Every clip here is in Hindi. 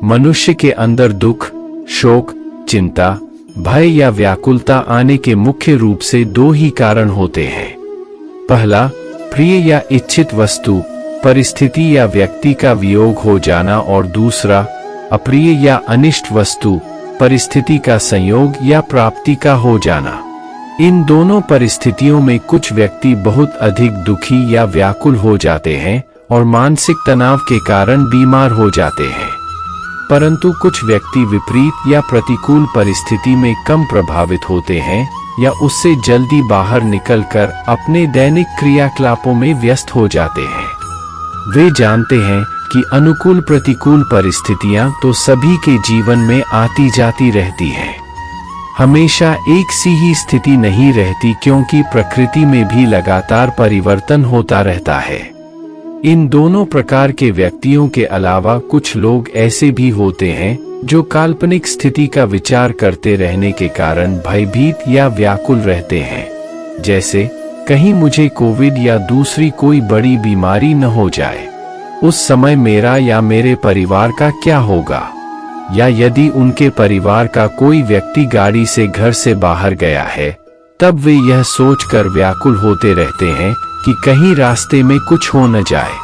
मनुष्य के अंदर दुख, शोक, चिंता, भय या व्याकुलता आने के मुख्य रूप से दो ही कारण होते हैं। पहला, प्रिय या इच्छित वस्तु, परिस्थिति या व्यक्ति का वियोग हो जाना, और दूसरा, अप्रिय या अनिष्ट वस्तु, परिस्थिति का संयोग या प्राप्ति का हो जाना। इन दोनों परिस्थितियों में कुछ व्यक्ति बहुत अधिक दुखी या व्याकुल हो जाते हैं और मानसिक तनाव के कारण बीमार हो जाते हैं, परंतु कुछ व्यक्ति विपरीत या प्रतिकूल परिस्थिति में कम प्रभावित होते हैं या उससे जल्दी बाहर निकलकर अपने दैनिक क्रियाकलापों में व्यस्त हो जाते हैं। वे जानते हैं कि अनुकूल प्रतिकूल परिस्थितियां तो सभी के जीवन में आती जाती रहती हैं। हमेशा एक सी ही स्थिति नहीं रहती, क्योंकि प्रकृति में भी लगातार परिवर्तन होता रहता है। इन दोनों प्रकार के व्यक्तियों के अलावा कुछ लोग ऐसे भी होते हैं जो काल्पनिक स्थिति का विचार करते रहने के कारण भयभीत या व्याकुल रहते हैं, जैसे कहीं मुझे कोविड या दूसरी कोई बड़ी बीमारी न हो जाए, उस समय मेरा या मेरे परिवार का क्या होगा, या यदि उनके परिवार का कोई व्यक्ति गाड़ी से घर से बाहर गया है, तब वे यह सोचकर व्याकुल होते रहते हैं कि कहीं रास्ते में कुछ हो न जाए।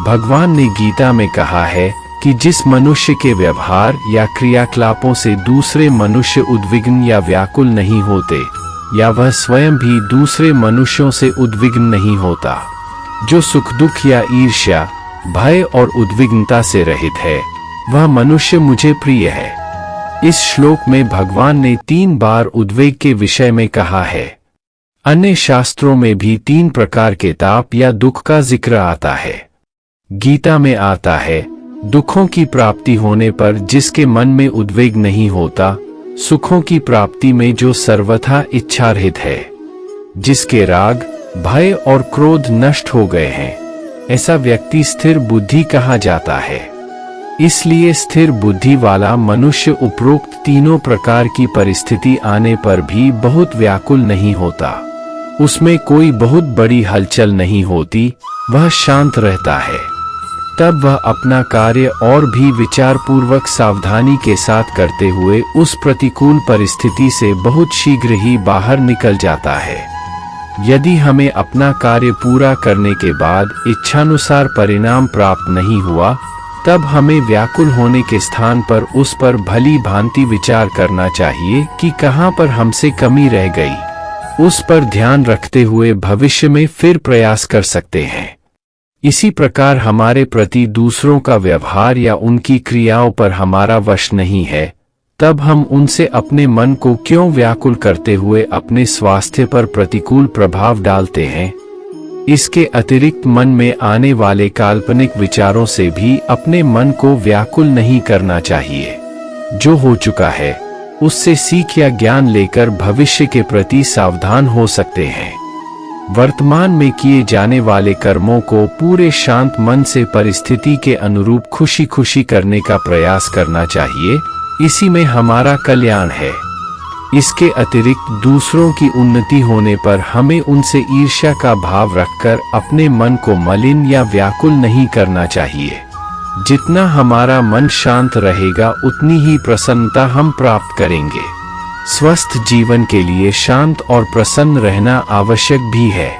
भगवान ने गीता में कहा है कि जिस मनुष्य के व्यवहार या क्रियाकलापों से दूसरे मनुष्य उद्विग्न या व्याकुल नहीं होते, या वह स्वयं भी दूसरे मनुष्यों से उद्विग्न नहीं होता, जो सुख दुख या ईर्ष्या, भय और उद्विग्नता से रहित है, वह मनुष्य मुझे प्रिय है। इस श्लोक में भगवान ने 3 बार उद्वेग के विषय में कहा है। अन्य शास्त्रों में भी 3 प्रकार के ताप या दुख का जिक्र आता है। गीता में आता है, दुखों की प्राप्ति होने पर जिसके मन में उद्वेग नहीं होता, सुखों की प्राप्ति में जो सर्वथा इच्छारहित है, जिसके राग, भय और क्रोध नष्ट हो गए हैं, ऐसा व्यक्ति स्थिर बुद्धि कहा जाता है। इसलिए स्थिर बुद्धि वाला मनुष्य उपरोक्त तीनों प्रकार की परिस्थिति आने पर भी बहुत व्याकुल नहीं होता, उसमें कोई बहुत बड़ी हलचल नहीं होती, वह शांत रहता है। तब वह अपना कार्य और भी विचारपूर्वक सावधानी के साथ करते हुए उस प्रतिकूल परिस्थिति से बहुत शीघ्र ही बाहर निकल जाता है। यदि हमें अपना कार्य पूरा करने के बाद इच्छानुसार परिणाम प्राप्त नहीं हुआ, तब हमें व्याकुल होने के स्थान पर उस पर भली भांति विचार करना चाहिए कि कहाँ पर हमसे कमी रह गई। उस पर ध्यान रखते हुए भविष्य में फिर प्रयास कर सकते हैं। इसी प्रकार हमारे प्रति दूसरों का व्यवहार या उनकी क्रियाओं पर हमारा वश नहीं है, तब हम उनसे अपने मन को क्यों व्याकुल करते हुए अपने स्वास्थ्य पर प्रतिकूल प्रभाव डालते हैं। इसके अतिरिक्त मन में आने वाले काल्पनिक विचारों से भी अपने मन को व्याकुल नहीं करना चाहिए। जो हो चुका है उससे सीख या ज्ञान लेकर भविष्य के प्रति सावधान हो सकते हैं। वर्तमान में किए जाने वाले कर्मों को पूरे शांत मन से परिस्थिति के अनुरूप खुशी खुशी करने का प्रयास करना चाहिए, इसी में हमारा कल्याण है। इसके अतिरिक्त दूसरों की उन्नति होने पर हमें उनसे ईर्ष्या का भाव रखकर अपने मन को मलिन या व्याकुल नहीं करना चाहिए। जितना हमारा मन शांत रहेगा उतनी ही प्रसन्नता हम प्राप्त करेंगे। स्वस्थ जीवन के लिए शांत और प्रसन्न रहना आवश्यक भी है।